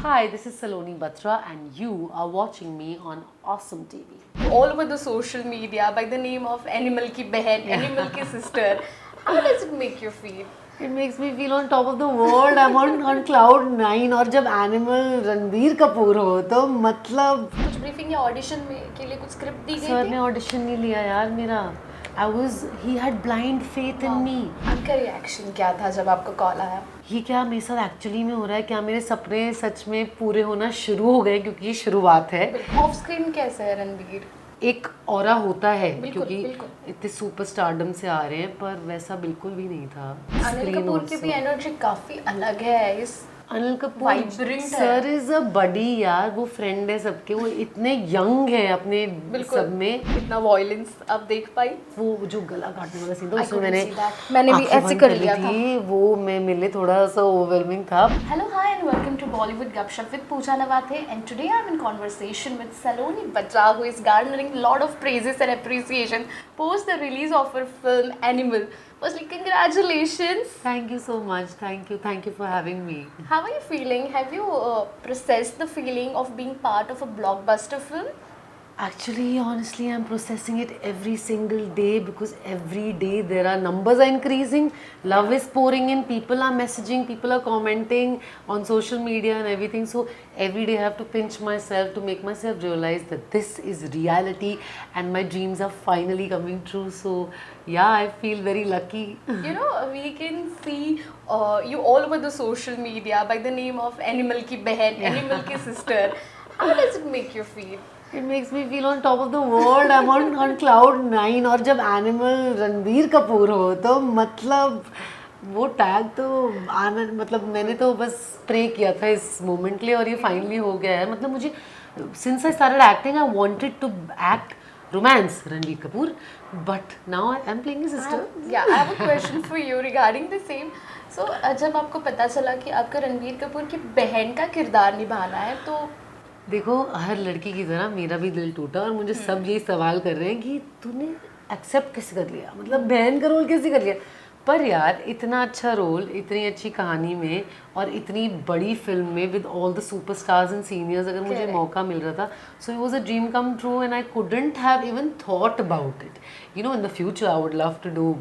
Hi, this is Saloni Batra and you are watching me on Awesome TV. All over the social media by the name of Animal Ki Behan, Animal Ki Sister. How does it make you feel? It makes me feel on top of the world. I'm on cloud 9 और जब animal Ranbir Kapoor हो तो मतलब कुछ briefing या audition में के लिए कुछ स्क्रिप्ट दी गई सर थी? ने ऑडिशन नहीं लिया यार मेरा. He had blind faith in me. आपका रिएक्शन क्या था जब आपको कॉल आया? ये क्या मेरे साथ एक्चुअली में हो रहा है? क्या मेरे सपने सच में पूरे होना शुरू हो गए? क्योंकि ये शुरुआत है. ऑफ स्क्रीन कैसे है रणबीर? एक ऑरा होता है बिल्कुल, क्योंकि बिल्कुल. इतने सुपरस्टारडम से आ रहे हैं, पर वैसा बिल्कुल भी नहीं था. अनिल Screen कपूर की also. भी एनर्जी काफी अलग है. इस अनिल कपूर Vibrant है. सर इज अ बडी यार, वो फ्रेंड है सबके. वो इतने यंग है अपने सब में. इतना वॉयलेंस आप देख पाई? वो जो गला काटने वाला सीन था I उसमें couldn't मैंने see that. मैंने भी आंखें ऐसे बंद कर ली लिया थी. वो मैं मिले थोड़ा सा ओवरवेलमिंग था. Hello, hi, and welcome to Bollywood Gupshup with Pooja Nawathe. And today I'm in conversation with Saloni Batra, who is garnering a lot of praises and appreciation post the release of her film Animal. Firstly, congratulations. Thank you so much. Thank you for having me. How are you feeling? Have you processed the feeling of being part of a blockbuster film? Actually, honestly, I'm processing it every single day because every day there are numbers are increasing, love is pouring in, people are messaging, people are commenting on social media and everything. So every day I have to pinch myself to make myself realize that this is reality and my dreams are finally coming true. So yeah, I feel very lucky. You know, we can see you all over the social media by the name of Animal Ki Behan, Animal Ki Sister. How does it make you feel? It makes me feel on top of the world. I'm on cloud 9 और जब animal Ranbir Kapoor हो तो मतलब वो tag तो आना, मतलब मैंने तो बस प्रे किया था इस मोमेंट के लिए और ये फाइनली हो गया है. मतलब मुझे since I started acting I wanted to act romance Ranbir Kapoor, but now I am playing his sister. Yeah, I have a question for you regarding the same. So, जब आपको पता चला कि आपको रणबीर कपूर की बहन का किरदार निभाना है तो देखो, हर लड़की की तरह मेरा भी दिल टूटा और मुझे सब यही सवाल कर रहे हैं कि तूने एक्सेप्ट कैसे कर लिया, मतलब बहन का रोल कैसे कर लिया. पर यार इतना अच्छा रोल, इतनी अच्छी कहानी में और इतनी बड़ी फिल्म में with all the superstars and seniors अगर मुझे मौका मिल रहा था, so it was a dream come true and I couldn't have even thought about it. You know, in the future I would love to do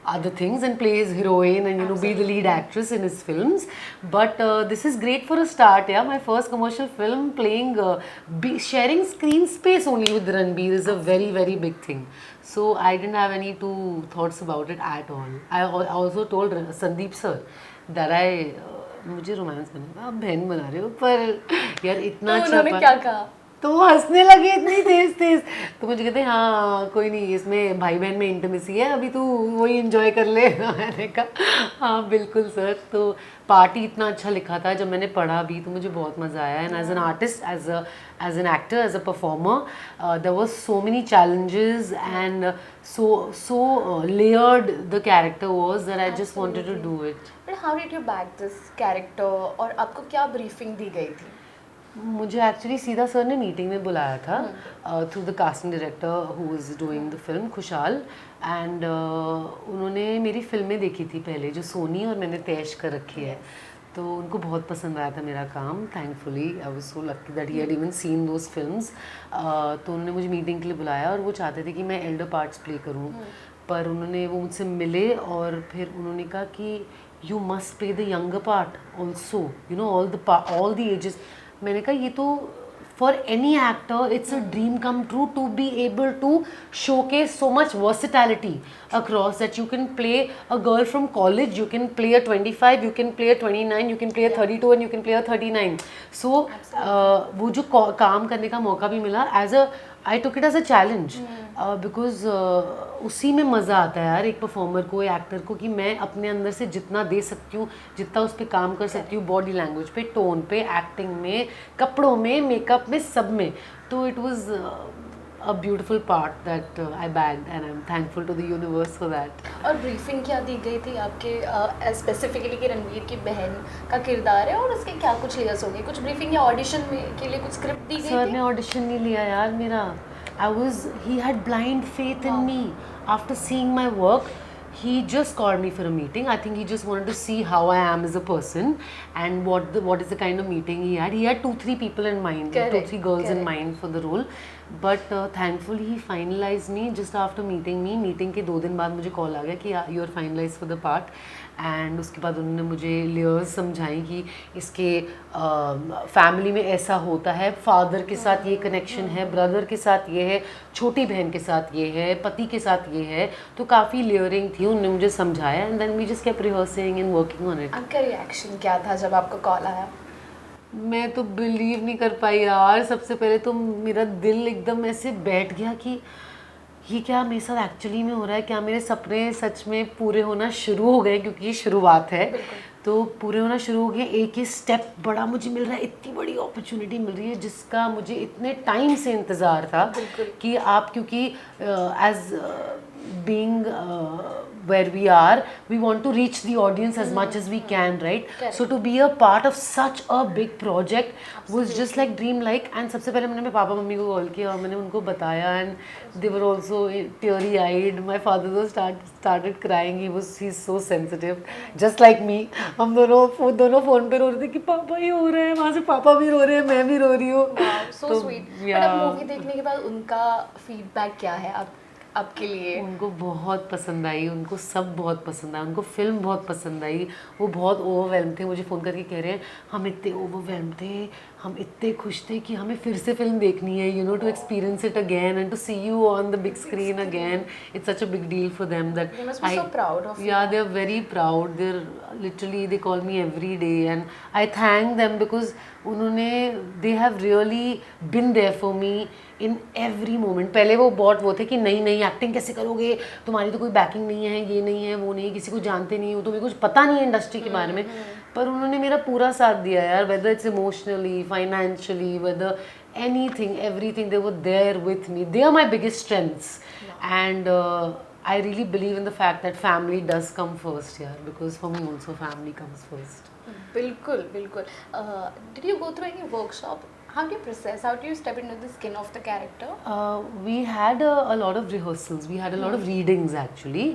other things and play his heroine and be the lead actress in his films, but this is great for a start. Yeah, my first commercial film playing sharing screen space only with Ranbir is a very big thing. So I didn't have any two thoughts about it at all. I also told Sandeep sir that मुझे romance करना, आप बहन बना रहे हो, पर यार इतना तो अच्छा. उन्होंने क्या कहा? तो वो हंसने लगे इतनी तेज. तो मुझे कहते हैं हाँ कोई नहीं, इसमें भाई बहन में इंटीमेसी है, अभी तू वही एंजॉय कर ले. मैंने कहा हाँ बिल्कुल सर. तो पार्टी इतना अच्छा लिखा था, जब मैंने पढ़ा भी तो मुझे बहुत मज़ा आया. And as an artist, as an actor, as a performer, there was so many challenges and so layered the character was that I just wanted to do it. But how did you back this character और आपको क्या briefing दी गई थी? मुझे actually सीधा sir ने meeting में बुलाया था through the casting director who is doing the film, खुशहाल. एंड उन्होंने मेरी फिल्में देखी थी पहले जो सोनी और मैंने तैश कर रखी है, तो उनको बहुत पसंद आया था मेरा काम. Thankfully I was so lucky that he had even seen those films. तो उन्होंने मुझे मीटिंग के लिए बुलाया और वो चाहते थे कि मैं एल्डर पार्ट्स प्ले करूँ. पर उन्होंने वो मुझसे मिले और फिर उन्होंने कहा कि you must play the younger part also, you know all the ages. मैंने कहा ये तो for any actor it's a dream come true to be able to showcase so much versatility across that you can play a girl from college, you can play a 25, you can play a 29, you can play a 32 and you can play a 39. So वो जो काम करने का मौका भी मिला, as a I took it as a challenge because उसी में मज़ा आता है यार एक परफॉर्मर को, एक्टर को, कि मैं अपने अंदर से जितना दे सकती हूँ, जितना उस पर काम कर सकती हूँ, बॉडी लैंग्वेज पे, टोन पे, एक्टिंग में, कपड़ों में, मेकअप में, सब में. तो it was a beautiful part that I bagged and I'm thankful to the universe for that. और ब्रीफिंग क्या दी गई थी आपके स्पेसिफिकली कि रणवीर की बहन का किरदार है और उसके क्या कुछ लेयर्स होंगे? कुछ ब्रीफिंग या ऑडिशन में के लिए कुछ स्क्रिप्ट दी गई थी? सर ने ऑडिशन नहीं लिया यार मेरा. He had blind faith in me. After seeing my work, he just called me for a meeting. I think he just wanted to see how I am as a person and what is the kind of meeting he had. He had 2-3 people in mind, Correct, 2-3 girls in correct. mind for the role. But thankfully he finalized me just after meeting me. Meeting के 2 दिन बाद मुझे call आ गया कि you are finalized for the part. And उसके बाद उन्होंने मुझे लेयर्स समझाई कि इसके फैमिली में ऐसा होता है, फादर के साथ ये कनेक्शन है, ब्रदर के साथ ये है, छोटी बहन के साथ ये है, पति के साथ ये है. तो काफ़ी लेयरिंग थी, उन्होंने मुझे समझाया and then we just kept rehearsing and working on it. आपका रिएक्शन क्या था जब आपको कॉल आया? मैं तो बिलीव नहीं कर पाई यार. सबसे पहले तो मेरा दिल एकदम ऐसे बैठ गया कि ये क्या मेरे साथ एक्चुअली में हो रहा है, क्या मेरे सपने सच में पूरे होना शुरू हो गए, क्योंकि ये शुरुआत है. तो पूरे होना शुरू हो गए. एक ही स्टेप बड़ा मुझे मिल रहा है, इतनी बड़ी अपॉर्चुनिटी मिल रही है जिसका मुझे इतने टाइम से इंतज़ार था कि आप, क्योंकि as being where we are, we want to reach the audience as much as we can, right? Correct. So to be a part of such a big project was just like dream like. And सबसे पहले मैंने papa mummy को call किया और मैंने उनको बताया and they were also teary eyed. My father was started crying. He's so sensitive, just like me. हम दोनों फोन पे रो रहे थे कि पापा ये हो रहा है, वहाँ से पापा भी रो रहे हैं, मैं भी रो रही हूँ. So sweet. बट अब मूवी देखने के बाद उनका फीडबैक क्या है आपके लिए? उनको बहुत पसंद आई, उनको सब बहुत पसंद आया, उनको फिल्म बहुत पसंद आई. वो बहुत ओवरवेल्म थे, मुझे फ़ोन करके कह रहे हैं हम इतने ओवरवेल्म थे, हम इतने खुश थे कि हमें फिर से फिल्म देखनी है, to experience it again and to see you on the big screen again. It's such a big deal for them that They must be so proud of you. yeah, they are very proud. They're literally, they call me every day and I thank them because उन्होंने they have really been there for me in every moment. पहले वो थे कि नहीं acting कैसे करोगे, तुम्हारी तो कोई बैकिंग नहीं है, ये नहीं है, वो नहीं, किसी को जानते नहीं हो, तुम्हें कुछ पता नहीं है इंडस्ट्री के बारे में. पर उन्होंने मेरा पूरा साथ दिया यार, whether it's emotionally, financially, whether anything, everything, they were there with me. They are my biggest strengths. And I really believe in the fact that family does come first here, because for me also family comes first. बिल्कुल बिल्कुल. Did you go through any workshop? How do you process? How do you step into the skin of the character? We had a lot of rehearsals. We had a lot of readings actually,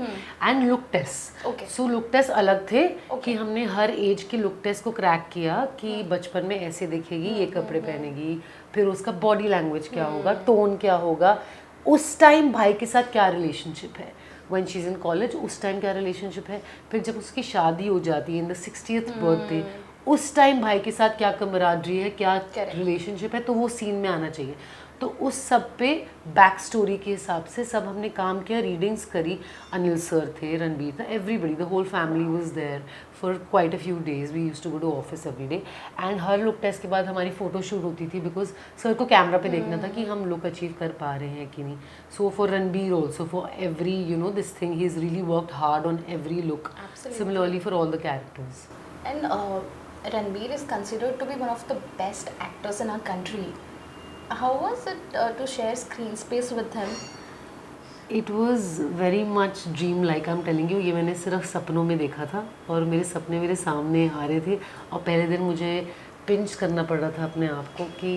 and look tests. Okay. So look tests अलग थे Okay. कि हमने हर as के look test को crack किया कि बचपन में ऐसे दिखेगी, ये कपड़े पहनेगी, फिर उसका बॉडी लैंग्वेज क्या होगा, टोन क्या होगा, उस टाइम भाई के साथ क्या रिलेशनशिप है, when she's in college उस टाइम क्या रिलेशनशिप है, फिर जब उसकी शादी हो जाती है in the 60th birthday उस टाइम भाई के साथ क्या कमरादरी है, क्या रिलेशनशिप है, तो वो सीन में आना चाहिए. तो उस सब पे बैक स्टोरी के हिसाब से सब हमने काम किया, रीडिंग्स करी. अनिल सर थे, रणबीर था, everybody, the whole family was there for quite a few days. We used to go to office every day and her look test के बाद हमारी फ़ोटो शूट होती थी, बिकॉज सर को कैमरा पे देखना था कि हम लुक अचीव कर पा रहे हैं कि नहीं. So for Ranbir also, for every this thing, he is really worked hard on every look. Similarly for all the characters. And Ranbir is considered to be one of the best actors in our country. How was it to share screen space with him? It was very much dream like. I am telling you, ये मैंने सिर्फ सपनों में देखा था और मेरे सपने मेरे सामने आ रहे थे. और पहले दिन मुझे पिंच करना पड़ रहा था अपने आप को कि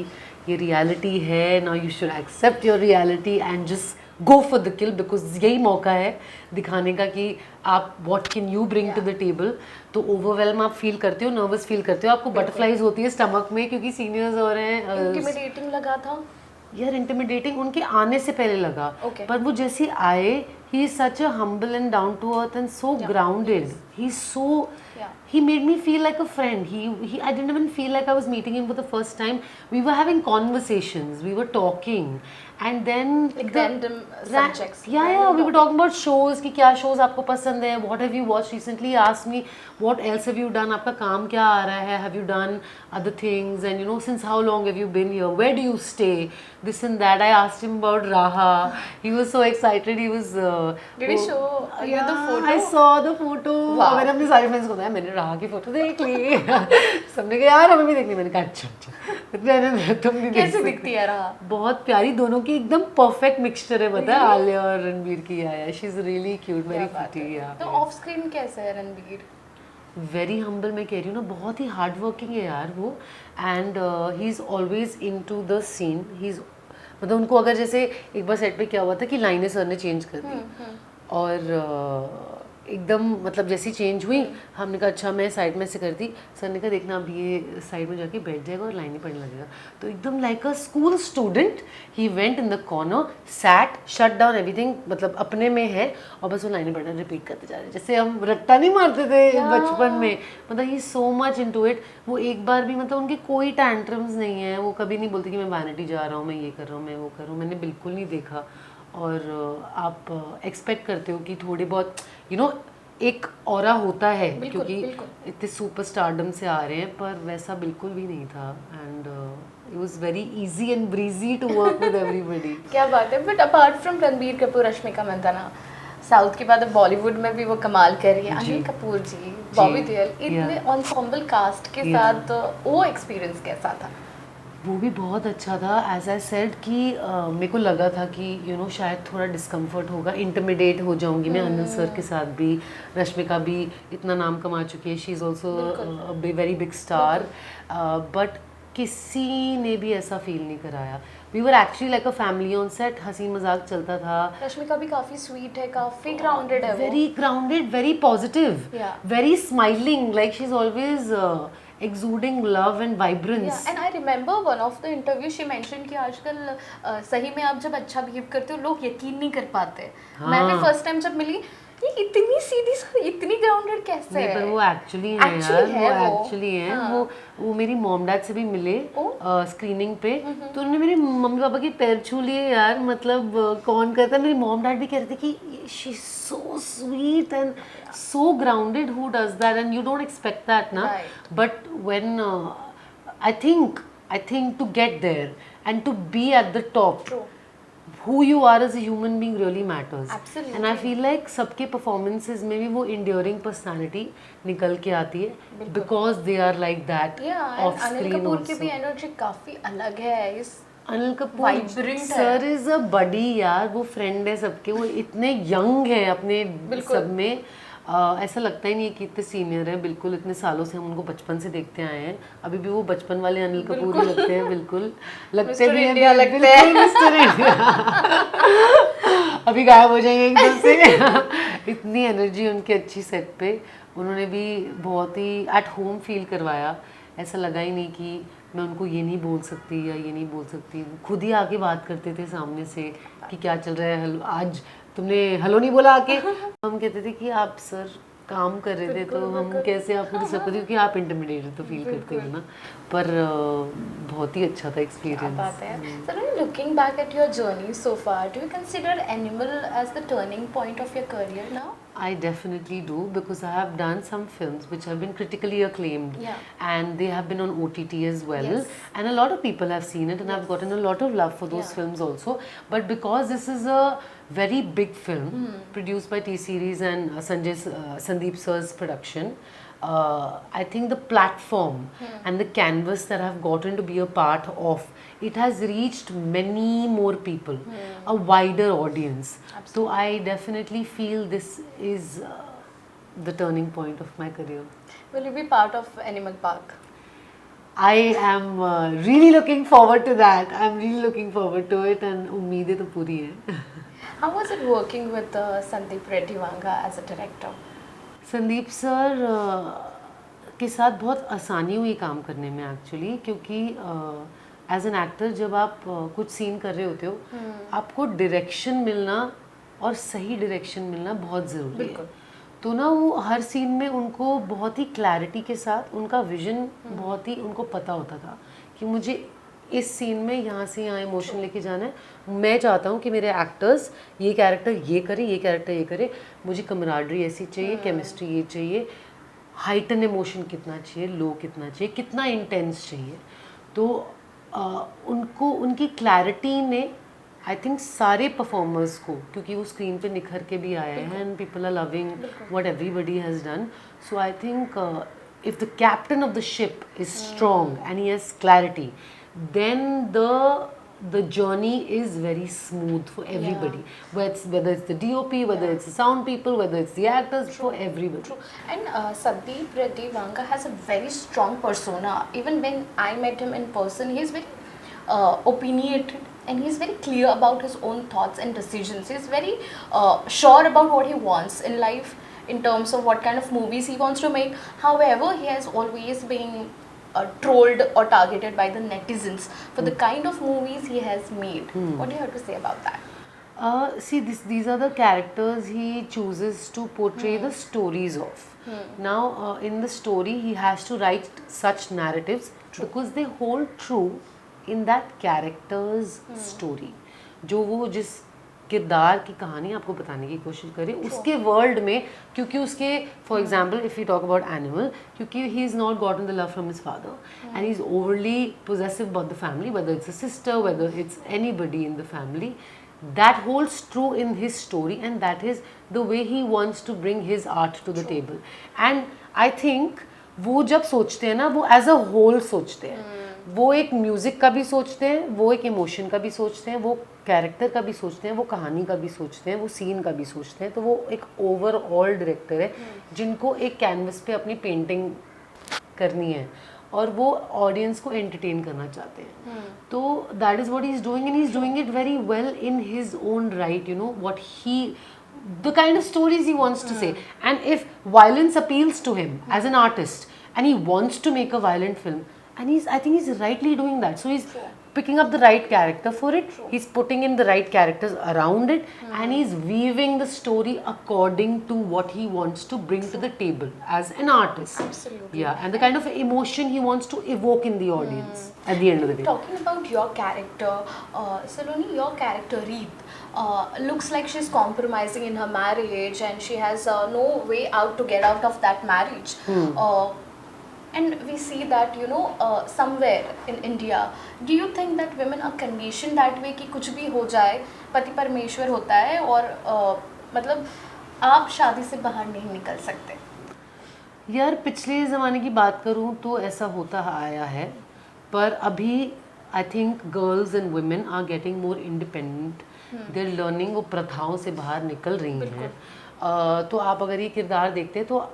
ये रियलिटी है, now you should accept your reality and just go for the kill, because यही मौका है दिखाने का कि आप what can you bring to the table. तो ओवरवेलम आप फील करते हो, नर्वस फील करते हो, आपको बटरफ्लाइज होती है स्टमक में क्योंकि सीनियर्स हो रहे हैं. Intimidating लगा था? यार इंटिमिडेटिंग उनके आने से पहले लगा. Okay. पर वो जैसे आए, he is such a humble and down to earth and so grounded. He so he made me feel like a friend. I didn't even feel like I was meeting him for the first time. We were having conversations, we were talking, and then Like random subjects. Yeah, we were talking about shows कि क्या shows आपको पसंद है, what have you watched recently. He asked me what else have you done, आपका काम क्या आ रहा है, have you done other things, and since how long have you been here, where do you stay, this and that. I asked him about Raha. He was so excited. He was Did he show you the photo? I saw the photo. Wow. मैंने अपने सारे friends को बताया मैंने राहा की photo देख ली. सबने कहा यार हमें भी देखनी. मैंने कहा अच्छा तुम भी कैसे दिखती है राहा? बहुत प्यारी, दोनों की एकदम परफेक्ट मिक्सचर है, पता है, आलिया और रणबीर की. आया she is really cute, very pretty. तो ऑफ स्क्रीन कैसे है रणबीर? Very humble. मैं कह रही हूँ ना, बहुत ही हार्ड वर्किंग है यार वो. And he is always into the scene. He is मतलब उनको अगर जैसे एक बार सेट पे क्या हुआ था कि लाइनें सर ने चेंज कर दी और एकदम मतलब जैसी चेंज हुई, हमने कहा अच्छा मैं साइड में से कर दी, सर ने कहा देखना अब ये साइड में जाके बैठ जाएगा और लाइन ही पढ़ने लगेगा। तो एकदम like a school student he went in the corner, sat, shut down everything, मतलब अपने में है और बस वो लाइनें पढ़ना रिपीट करते जा रहे हैं, जैसे हम रट्टा नहीं मारते थे बचपन में। मतलब ही सो मच इनटू इट। वो एक बार भी मतलब उनके कोई टैंट्रम्स नहीं है, वो कभी नहीं बोलती कि मैं वैनिटी जा रहा हूँ, मैं ये कर रहा हूँ, मैं वो कर रहा हूँ, मैंने बिल्कुल नहीं देखा। और आप एक्सपेक्ट करते हो कि थोड़े बहुत एक ऑरा होता है क्योंकि इतने सुपर स्टारडम से आ रहे हैं, पर वैसा बिल्कुल भी नहीं था। And it was very easy and breezy to work with everybody. क्या बात है। But apart from Ranbir Kapoor, Rashmika Mandanna, south के बाद अब बॉलीवुड में भी वो कमाल कर रही है, अनिल कपूर जी, बॉबी देओल, इतने एंसेम्बल कास्ट के साथ वो एक्सपीरियंस कैसा था? वो भी बहुत अच्छा था। एज आई सेड कि मेरे को लगा था कि शायद थोड़ा डिस्कम्फर्ट होगा, इंटमिडेट हो जाऊंगी मैं। अनिल सर के साथ भी, रश्मिका भी इतना नाम कमा चुकी है, she is also very big star, but किसी ने भी ऐसा फील नहीं कराया। We were actually like a family on set, हंसी मजाक चलता था। रश्मिका भी काफ़ी स्वीट है, काफ़ी ग्राउंडेड है, very grounded, very positive, very smiling, like she is always exuding love and vibrance. Yeah, and I remember one of the interview she mentioned कि आजकल सही में आप जब अच्छा बिहेव करते हो लोग यकीन नहीं कर पाते। मैं भी फर्स्ट टाइम जब मिली, ये इतनी सीधी इतनी ग्राउंडेड कैसे है? पर वो एक्चुअली है यार, वो एक्चुअली है। वो मेरी मॉम डैड से भी मिले स्क्रीनिंग पे, तो उन्होंने मेरे मम्मी पापा के पैर छू लिए यार। मतलब कौन कहता है, मेरी मॉम डैड भी कह रहे थे कि she is so sweet and so grounded, who does that and you don't expect that ना। But when I think to get there and to be at the top, who you are as a human being really matters. Absolutely. And I feel like सबके performances में भी वो enduring personality निकल के आती है because they are like that off screen also. Anil Kapoor की भी energy काफी अलग है। इस Anil Kapoor sir is a buddy यार, वो फ्रेंड है सबके, वो इतने यंग है अपने सब में। ऐसा लगता ही नहीं है कि इतने सीनियर है, बिल्कुल इतने सालों से हम उनको बचपन से देखते आए हैं, अभी भी वो बचपन वाले अनिल कपूर ही लगते हैं, बिल्कुल लगते भी हैं, लगते हैं मिस्टर इंडिया। अभी गायब हो जाएंगे एकदम से। इतनी एनर्जी उनकी अच्छी सेट पे, उन्होंने भी बहुत ही एट होम फील करवाया। ऐसा लगा ही नहीं कि मैं उनको ये नहीं बोल सकती या ये नहीं बोल सकती, खुद ही आके बात करते थे सामने से कि क्या चल रहा है, आज तुमने हेलो नहीं बोला आके। हम कहते थे कि आप सर काम कर रहे थे तो हम कैसे आपको डिस्टर्ब करते, क्योंकि आप इंटिमिडेटेड तो फील करते हो ना। पर बहुत ही अच्छा था एक्सपीरियंस। बात है sir, looking back at your journey so far, do you consider Animal as the turning point of your career now? I definitely do, because I have done some films which have been critically acclaimed, and they have been on OTT as well, and a lot of people have seen it, and I've gotten a lot of love for those films also. But because this is a very big film produced by T-Series and Sandeep sir's production, I think the platform and the canvas that I've gotten to be a part of, it has reached many more people, a wider audience. So I definitely feel this is the turning point of my career. Will you be part of Animal Park? I am really looking forward to that. I'm really looking forward to it, and उम्मीदें तो पूरी हैं. How was it working with Sandeep Reddy Vanga as a director? Sandeep sir के साथ बहुत आसानी हुई काम करने में एक्चुअली, क्योंकि एज एन एक्टर जब आप कुछ सीन कर रहे होते हो, आपको डायरेक्शन मिलना और सही डायरेक्शन मिलना बहुत ज़रूरी है। तो ना वो हर सीन में उनको बहुत ही क्लैरिटी के साथ उनका विजन बहुत ही उनको पता होता था कि मुझे इस सीन में यहाँ से यहाँ इमोशन लेके जाना है। मैं चाहता हूँ कि मेरे एक्टर्स ये कैरेक्टर ये करे, ये कैरेक्टर ये करे, मुझे कमराडरी ऐसी चाहिए, केमिस्ट्री ये चाहिए, हाइटन इमोशन कितना चाहिए, लो कितना चाहिए, कितना इंटेंस चाहिए। तो उनको उनकी क्लैरिटी ने आई थिंक सारे परफॉर्मर्स को, क्योंकि वो स्क्रीन पे निखर के भी आए हैं and people are loving what everybody has done. So I think if the captain of the ship is strong and he has clarity, then the journey is very smooth for everybody, whether it's the DOP, whether it's the sound people, whether it's the actors, for everybody. True. And Sandeep Reddy Vanga has a very strong persona. Even when I met him in person, he is very opinionated and he is very clear about his own thoughts and decisions. He is very sure about what he wants in life. in terms of what kind of movies he wants to make. However, he has always been trolled or targeted by the netizens for the kind of movies he has made. What do you have to say about that? See, these are the characters he chooses to portray the stories of. Now, in the story, he has to write such narratives because they hold true in that character's story. जो वो जिस किरदार की कहानी आपको बताने की कोशिश करे उसके वर्ल्ड में, क्योंकि उसके for example if you talk about Animal, क्योंकि he is not gotten the love from his father and he is overly possessive about the family, whether it's a sister, whether it's anybody in the family. That holds true in his story, and that is the way he wants to bring his art to the table. And I think वो जब सोचते हैं ना, वो as a whole सोचते हैं. वो एक म्यूज़िक का भी सोचते हैं, वो एक इमोशन का भी सोचते हैं, वो कैरेक्टर का भी सोचते हैं, वो कहानी का भी सोचते हैं, वो सीन का भी सोचते हैं. तो वो एक ओवरऑल डायरेक्टर है जिनको एक कैनवस पे अपनी पेंटिंग करनी है और वो ऑडियंस को एंटरटेन करना चाहते हैं. तो that is what he is doing, and he is doing it very well in his own right. You know what he, the kind of stories he wants to say. And if violence appeals to him as an artist and he wants to make a violent film, and I think he's rightly doing that. So he's picking up the right character for it. He's putting in the right characters around it, and he's weaving the story according to what he wants to bring to the table as an artist. Absolutely. Yeah, and the kind of emotion he wants to evoke in the audience at the end of the day. Talking about your character, Saloni, your character Reet looks like she's compromising in her marriage and she has no way out to get out of that marriage. And we see that, you know, somewhere in India, do you think that women are conditioned that way कि कुछ भी हो जाए पति परमेश्वर होता है और मतलब आप शादी से बाहर नहीं निकल सकते? यार पिछले ज़माने की बात करूँ तो ऐसा होता आया है, पर अभी I think girls and women are getting more independent. They are learning, वो प्रथाओं से बाहर निकल रही हैं. तो आप अगर ये किरदार देखते हैं तो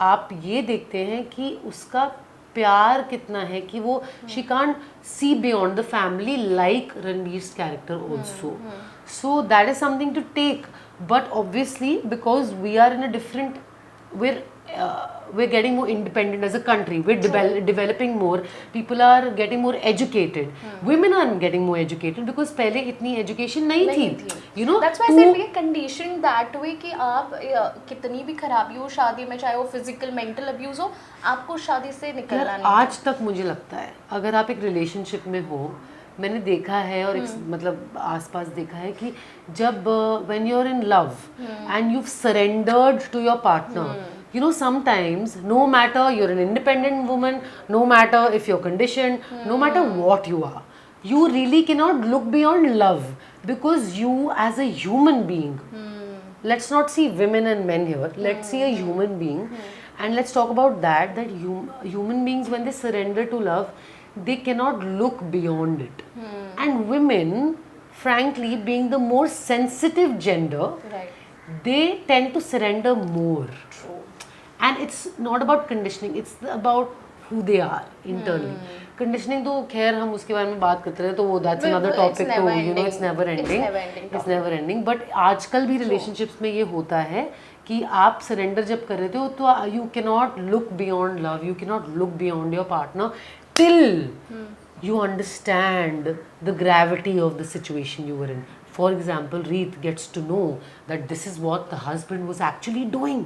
आप ये देखते हैं कि उसका प्यार कितना है कि वो she can't see beyond the family like Ranveer's character also. So that is something to take, but obviously because we are in a different, we're getting more independent as a country, we're developing more, people are getting more educated, women are getting more educated because पहले इतनी education नहीं थी. You know, that's why I said we are conditioned that way कि आप कितनी भी खराबी हो शादी में, चाहे वो physical mental abuse हो, आपको शादी से निकलना नहीं. आज तक मुझे लगता है अगर आप एक रिलेशनशिप में हो, मैंने देखा है और मतलब आसपास देखा है कि जब when you're in love and you've surrendered to your partner, you know, sometimes no matter you're an independent woman, no matter if you're conditioned, no matter what you are, you really cannot look beyond love because you as a human being, let's not see women and men here, let's see a human being, and let's talk about that human beings, when they surrender to love, they cannot look beyond it. And women, frankly, being the more sensitive gender, they tend to surrender more. True. And it's not about conditioning, it's about who they are internally. Conditioning तो खैर हम उसके बारे में बात करते रहे तो वो that's another topic तो you know it's never ending. But आजकल भी relationships में ये होता है कि आप surrender जब कर रहे हो तो you cannot look beyond love, you cannot look beyond your partner till you understand the gravity of the situation you were in. For example, Reet gets to know that this is what the husband was actually doing.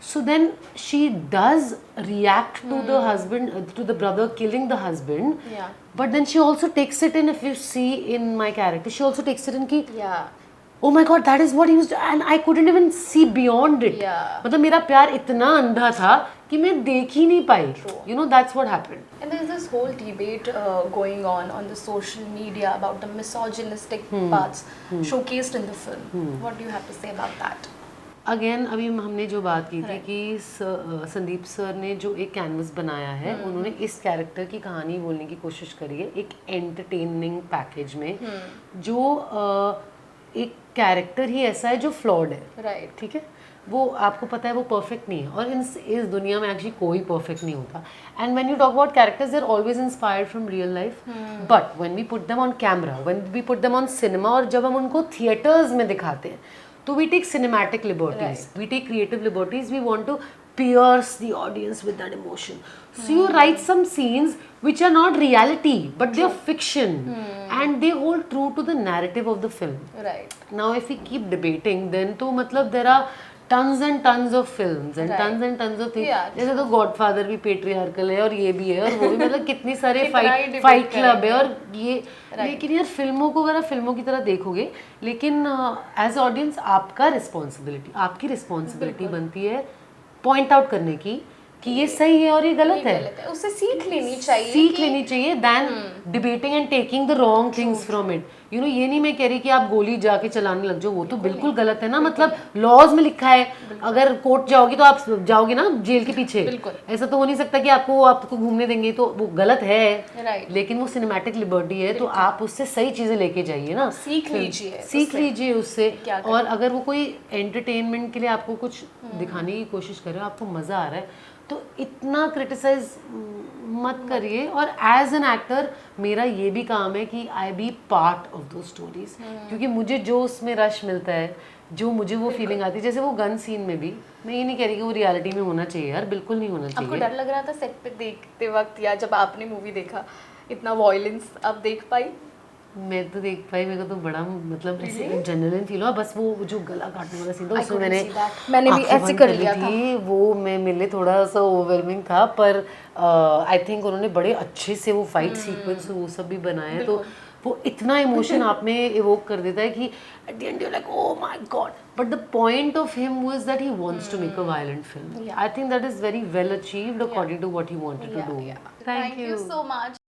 So then she does react to the husband, to the brother killing the husband. Yeah. But then she also takes it in, if you see in my character, she also takes it in ki, Yeah. oh my god, that is what he was doing. And I couldn't even see beyond it. Yeah. मतलब मेरा प्यार इतना अंधा था कि मैं देख ही नहीं पाई. You know, that's what happened. And there's this whole debate going on the social media about the misogynistic parts showcased in the film. What do you have to say about that? Again अभी हमने जो बात की थी कि Sandeep sir ने जो एक कैनवस बनाया है, उन्होंने इस कैरेक्टर की कहानी बोलने की कोशिश करी है एक एंटरटेनिंग पैकेज में, जो एक कैरेक्टर ही ऐसा है जो फ्लॉड है. Right. ठीक है, वो आपको पता है वो परफेक्ट नहीं है और इस दुनिया में एक्चुअली कोई परफेक्ट नहीं होता. And when you talk about characters, they are always inspired from real life, but when we put them on camera, when we put them on cinema, और जब हम उनको थिएटर्स में दिखाते हैं तो we take cinematic liberties, we take creative liberties, we want to pierce the audience with that emotion. So you write some scenes which are not reality, but they are fiction, and they hold true to the narrative of the film. Right. Now if we keep debating, then तो मतलब there are tons and tons of films and Right. tons of things. Yeah, जैसे तो Godfather भी patriarchal है और ये भी है और वो भी, मतलब कितनी सारे कितना ही फाइट debate फाइट क्लब है करेंगे। और ये लेकिन यार फिल्मों को अगर आप फिल्मों की तरह देखोगे, लेकिन एज ऑडियंस आपका रिस्पॉन्सिबिलिटी, आपकी रिस्पॉन्सिबिलिटी बनती है पॉइंट आउट करने की कि ये सही है और ये गलत है, उससे सीख लेनी चाहिए, सीख लेनी चाहिए then debating and taking the wrong things from it. You know, ये नहीं मैं कह रही कि आप गोली जाके चलाने लग जाओ, वो तो बिल्कुल गलत है ना. मतलब लॉज में लिखा है, अगर कोर्ट जाओगी तो आप जाओगे ना जेल के पीछे. ऐसा तो हो नहीं सकता कि आपको घूमने देंगे, तो वो गलत है. Right. लेकिन वो सिनेमैटिक लिबर्टी है, तो आप उससे सही चीजें लेके जाइए ना, सीख लीजिए उससे. क्या और अगर वो कोई एंटरटेनमेंट के लिए आपको कुछ दिखाने की कोशिश कर रहे हो, आपको मजा आ रहा है, तो इतना क्रिटिसाइज मत करिए. और एज एन एक्टर मेरा ये भी काम है कि आई बी पार्ट ऑफ दो स्टोरीज, क्योंकि मुझे जो उसमें रश मिलता है, जो मुझे वो फीलिंग आती है, जैसे वो गन सीन में भी, मैं ये नहीं कह रही कि वो रियलिटी में होना चाहिए यार, बिल्कुल नहीं होना चाहिए. आपको डर लग रहा था सेट पे देखते वक्त, या जब आपने मूवी देखा इतना वॉयलेंस आप देख पाई? मैं तो देख पाई, मेरे को तो बड़ा मतलब जनरल फील हुआ. बस वो जो गला काटने वाला सीन था, उसमें मैंने भी ऐसे कर लिया था. वो मेरे लिए थोड़ा सा ओवरवेलमिंग था, पर आई थिंक उन्होंने बड़े अच्छे से वो फाइट सीक्वेंस वो सब भी बनाए, तो वो इतना इमोशन आप में इवोक कर देता है कि at the end you like oh my god. But the point of him was that he wants to make a violent film. I think that is very well achieved according to what he wanted to do. Thank you so much.